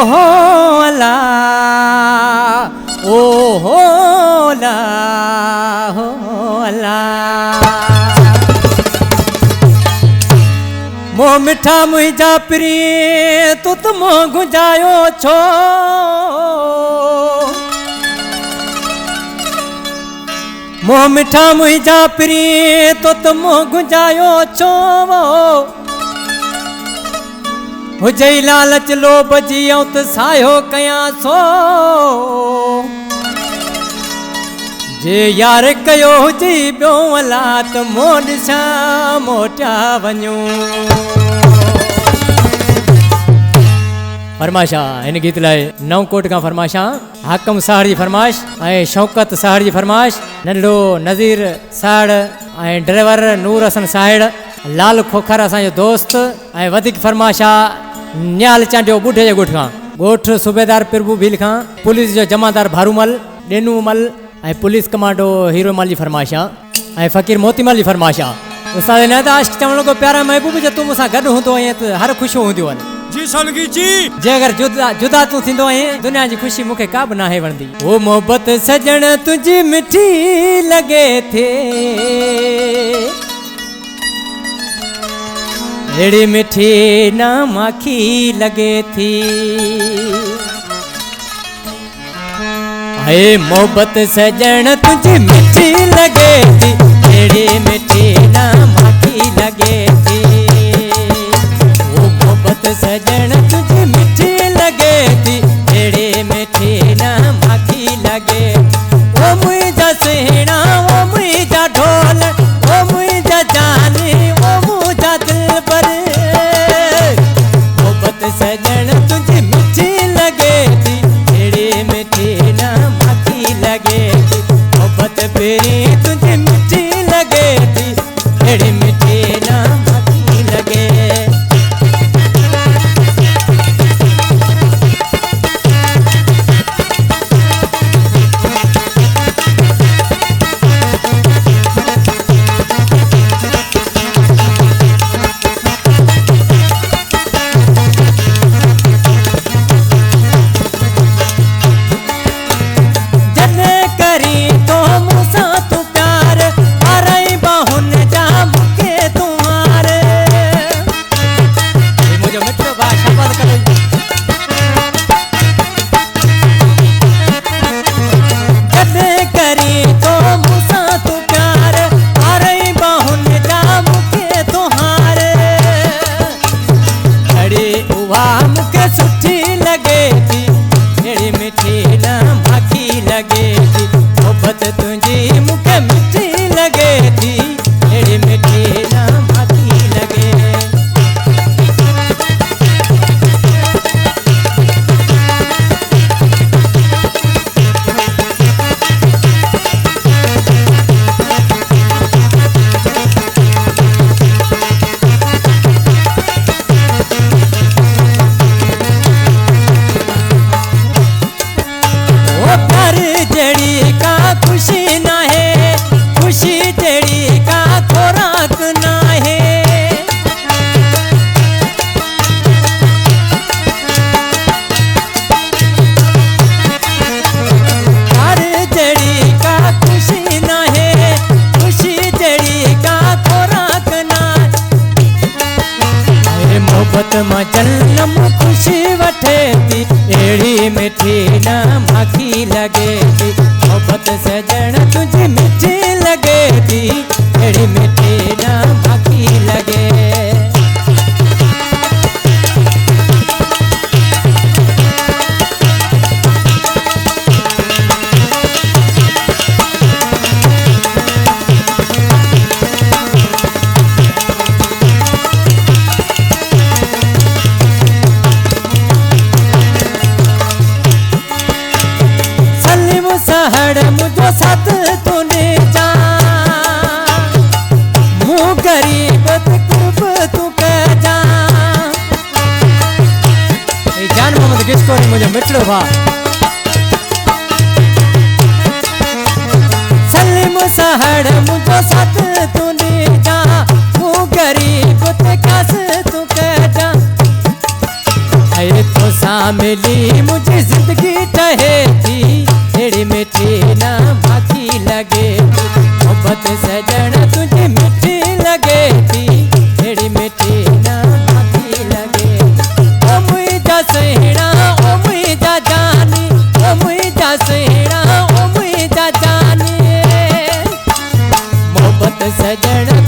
हो ला ओ हो ला हो ला मोह मिठा मुझा प्री तू तो मोह गुंजायो छो मोह मिठा मुझा प्री तो मोह गुंजायो छो हुजई लालच लोभ जियो त सायो कया सो जे यार कयो हुजी बियो अला त मोड सा मोटा वञो फरमाशा इन गीत लाए नवकोट का फरमाशा हाकम साहड़ जी फरमाश ऐं शौकत साहड़ जी फरमाश नंढो नज़ीर साहड़ ऐं ड्राइवर नूर हसन साहड़ लाल खोखर असांजो दोस्त ऐं वधीक फरमाशा न्याल चांडियो बुढ़े जे ॻोठ खां ॻोठ सूबेदार प्रभु भील खां पुलिस जो जमादार भारूमल डेनूमल ऐं पुलिस कमांडो हीरोमल जी फरमाशा ऐं फ़कीर मोतीमल जी फरमाशा उस्ताद इनायत आशिक़ चवण लॻो प्यारा महबूब जो तूं मूंसां गॾु हूंदो आहीं त हर ख़ुशियूं हूंदियूं आहिनि जी सोलंगी जी जे अगर जुदा तू थींदो आहीं दुनिया जी ख़ुशी मूंखे का बि नाहे वणंदी ओ मोहब्बत सजण तुंहिंजी मिठी लॻे थे अहिड़ी मिठी ना माखी लॻे थी हे मोहब्बत सजण तुझी मिठी लगे थी अहिड़ी मिठी ना माखी लगे थी ओ मोहब्बत सजण तुझी मिठी लगे थी अहिड़ी मिठी ना माखी लगे ओ मुंहिंजा सुहिणा ओ मुंहिंजा ढोल ओ मुंहिंजा जानी ओ मुंहिंजा दिलबर मोहब्बत सजण तुझी मिठी लगे थी अहिड़ी मिठी ना लगे थी मोहब्बत पेरी तुझे मिठी लगे थी अहिड़ी मिठी ना माखी लगे मां जन्म खुशी वठे थी अहिड़ी मिठी ना माखी लगे थी मोहब्बत सजण तुझी मिठी लगे थी अहिड़ी मिठी ना माखी लगे मुझो साथ तूने जा मुँह गरीब खूब तू कह जा जान मोहम्मद किसको मुझे मिठड़ो भा सलीम सहड़ मुझो साथ तूने जा मुँह गरीब कस तू कह जा आए तो सा मिली मुझे जिंदगी ठहे थी, तेरी मिठी ना बाकी लगे मोहब्बत सजन तुझे मिठी लगे थी, तेरी मिठी ना बाकी लगे। ओ मुझा सहेड़ा ओ मुझा जानी, ओ मुझा सहेड़ा ओ मुझा जानी, मोहब्बत सजन